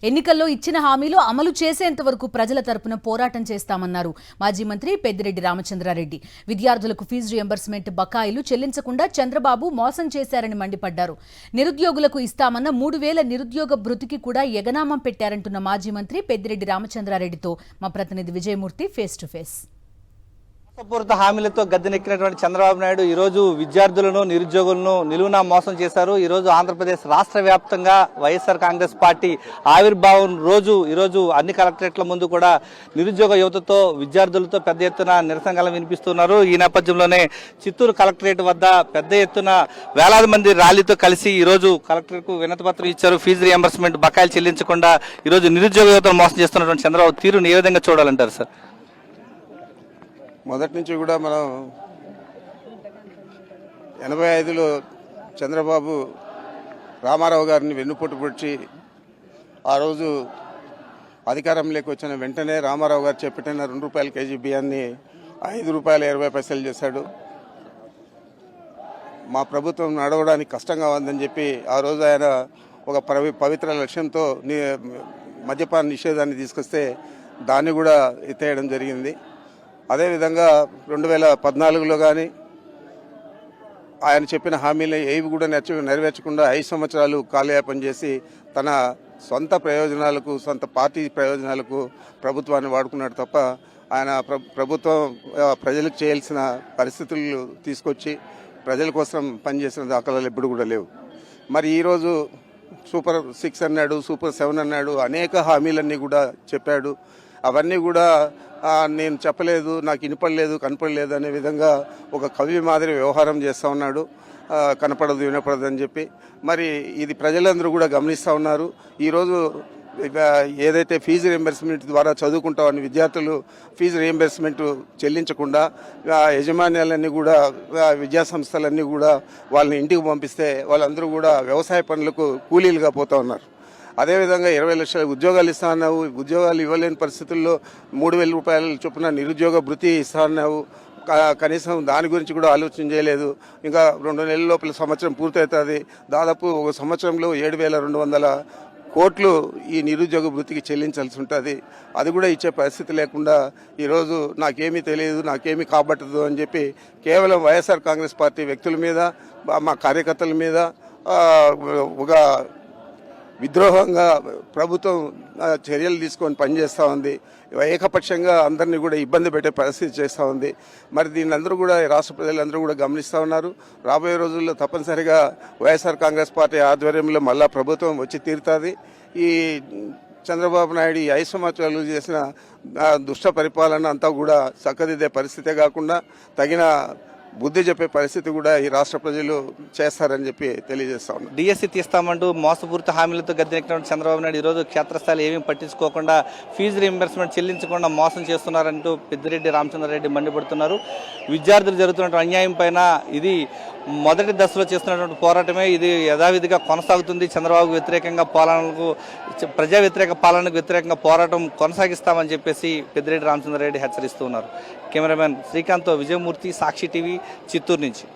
ఎన్నికల్లో ఇచ్చిన హామీలు అమలు చేసేంత వరకు ప్రజల తరపున పోరాటం చేస్తామన్నారు మాజీ మంత్రి పెద్దిరెడ్డి రామచంద్రారెడ్డి. విద్యార్థులకు ఫీజు రియంబర్స్మెంట్ బకాయిలు చెల్లించకుండా చంద్రబాబు మోసం చేశారని మండిపడ్డారు. నిరుద్యోగులకు ఇస్తామన్న 3000 నిరుద్యోగ భృతికి కూడా ఎగనామం పెట్టారంటున్న మాజీ మంత్రి పెద్దిరెడ్డి రామచంద్రారెడ్డితో మా ప్రతినిధి విజయమూర్తి ఫేస్ టు ఫేస్. మోసపూరిత హామీలతో గద్దెనెక్కినటువంటి చంద్రబాబు నాయుడు ఈరోజు విద్యార్థులను నిరుద్యోగులను నిలువునా మోసం చేశారు. ఈరోజు ఆంధ్రప్రదేశ్ రాష్ట్ర వ్యాప్తంగా వైఎస్ఆర్ కాంగ్రెస్ పార్టీ ఆవిర్భావం రోజు ఈరోజు అన్ని కలెక్టరేట్ల ముందు కూడా నిరుద్యోగ యువతతో విద్యార్థులతో పెద్ద ఎత్తున నిరసనలు వినిపిస్తున్నారు. ఈ నేపథ్యంలోనే చిత్తూరు కలెక్టరేట్ వద్ద పెద్ద ఎత్తున వేలాది మంది ర్యాలీతో కలిసి ఈరోజు కలెక్టరేట్కు వినతిపత్రం ఇచ్చారు. ఫీజు రియంబర్స్మెంట్ బకాయిలు చెల్లించకుండా ఈరోజు నిరుద్యోగ యువతను మోసం చేస్తున్నటువంటి చంద్రబాబు తీరును ఏ విధంగా చూడాలంటారు సార్? మొదటి నుంచి కూడా మనం 85లో చంద్రబాబు రామారావు గారిని వెన్నుపోటు పొడిచి ఆ రోజు అధికారంలోకి వచ్చిన వెంటనే రామారావు గారు చెప్పిన ₹2 కేజీ బియ్యాన్ని ₹5.20 చేశాడు. మా ప్రభుత్వం నడవడానికి కష్టంగా ఉందని చెప్పి ఆ రోజు ఆయన ఒక పవిత్ర లక్ష్యంతో మద్యపాన నిషేధాన్ని తీసుకొస్తే దాన్ని కూడా ఎత్తేయడం జరిగింది. అదేవిధంగా 2014లో కానీ ఆయన చెప్పిన హామీలు ఏవి కూడా నెరవేర్చకుండా 5 సంవత్సరాలు కాలయాపన చేసి తన సొంత ప్రయోజనాలకు, సొంత పార్టీ ప్రయోజనాలకు ప్రభుత్వాన్ని వాడుకున్నాడు తప్ప ఆయన ప్రభుత్వం ప్రజలకు చేయాల్సిన పరిస్థితులు తీసుకొచ్చి ప్రజల కోసం పనిచేసిన దాఖలాలు ఎప్పుడు కూడా లేవు. మరి ఈరోజు సూపర్ 6 అన్నాడు, సూపర్ 7 అన్నాడు, అనేక హామీలన్నీ కూడా చెప్పాడు. అవన్నీ కూడా నేను చెప్పలేదు, నాకు వినపడలేదు, కనపడలేదు అనే విధంగా ఒక కవి మాదిరి వ్యవహారం చేస్తూ ఉన్నాడు. కనపడదు, వినపడదు అని చెప్పి మరి ఇది ప్రజలందరూ కూడా గమనిస్తూ ఉన్నారు. ఈరోజు ఏదైతే ఫీజు రియంబర్స్మెంట్ ద్వారా చదువుకుంటామని విద్యార్థులు ఫీజు రియంబర్స్మెంట్ చెల్లించకుండా యజమాన్యాలన్నీ కూడా విద్యాసంస్థలన్నీ కూడా వాళ్ళని ఇంటికి పంపిస్తే వాళ్ళందరూ కూడా వ్యవసాయ పనులకు కూలీలుగా పోతూ ఉన్నారు. అదేవిధంగా 20 లక్షల ఉద్యోగాలు ఇస్తా అన్నావు, ఉద్యోగాలు ఇవ్వలేని పరిస్థితుల్లో ₹3000 చొప్పున నిరుద్యోగ భృతి ఇస్తా అన్నావు. కనీసం దాని గురించి కూడా ఆలోచన చేయలేదు. ఇంకా 2 నెలల లోపల సంవత్సరం పూర్తవుతుంది. దాదాపు ఒక సంవత్సరంలో 7,200 కోట్లు ఈ నిరుద్యోగ భృతికి చెల్లించాల్సి ఉంటుంది. అది కూడా ఇచ్చే పరిస్థితి లేకుండా ఈరోజు నాకేమీ తెలియదు, నాకేమీ కాబట్టదు అని చెప్పి కేవలం వైఎస్ఆర్ కాంగ్రెస్ పార్టీ వ్యక్తుల మీద, మా కార్యకర్తల మీద ఒక విద్రోహంగా ప్రభుత్వం చర్యలు తీసుకొని పనిచేస్తూ ఉంది. ఏకపక్షంగా అందరినీ కూడా ఇబ్బంది పెట్టే పరిస్థితి చేస్తూ ఉంది. మరి దీన్ని అందరూ కూడా రాష్ట్ర ప్రజలందరూ కూడా గమనిస్తూ ఉన్నారు. రాబోయే రోజుల్లో తప్పనిసరిగా వైఎస్ఆర్ కాంగ్రెస్ పార్టీ ఆధ్వర్యంలో మళ్ళా ప్రభుత్వం వచ్చి తీరుతుంది. ఈ చంద్రబాబు నాయుడు 5 సంవత్సరాలు చేసిన దుష్ట పరిపాలన అంతా కూడా చక్కదిద్దే పరిస్థితే కాకుండా తగిన బుద్ధి చెప్పే పరిస్థితి కూడా ఈ రాష్ట్ర ప్రజలు చేస్తారని చెప్పి తెలియజేస్తా ఉన్నారు. డిఎస్సి తీస్తామంటూ మోసపూరిత హామీలతో గద్దెనెక్కిన చంద్రబాబు నాయుడు ఈరోజు క్షేత్రస్థాయిలో ఏమీ పట్టించుకోకుండా ఫీజు రియంబర్స్మెంట్ చెల్లించకుండా మోసం చేస్తున్నారంటూ పెద్దిరెడ్డి రామచంద్రారెడ్డి మండిపడుతున్నారు. విద్యార్థులు జరుగుతున్న అన్యాయం పైన ఇది మొదటి దశలో చేస్తున్నటువంటి పోరాటమే, ఇది యథావిధిగా కొనసాగుతుంది. చంద్రబాబుకు వ్యతిరేకంగా ప్రజా వ్యతిరేక పాలనకు వ్యతిరేకంగా పోరాటం కొనసాగిస్తామని చెప్పేసి పెద్దిరెడ్డి రామచంద్రారెడ్డి హెచ్చరిస్తూ ఉన్నారు. కెమెరామెన్ శ్రీకాంత్తో విజయమూర్తి, సాక్షి టీవీ, చిత్తూరు నుంచి.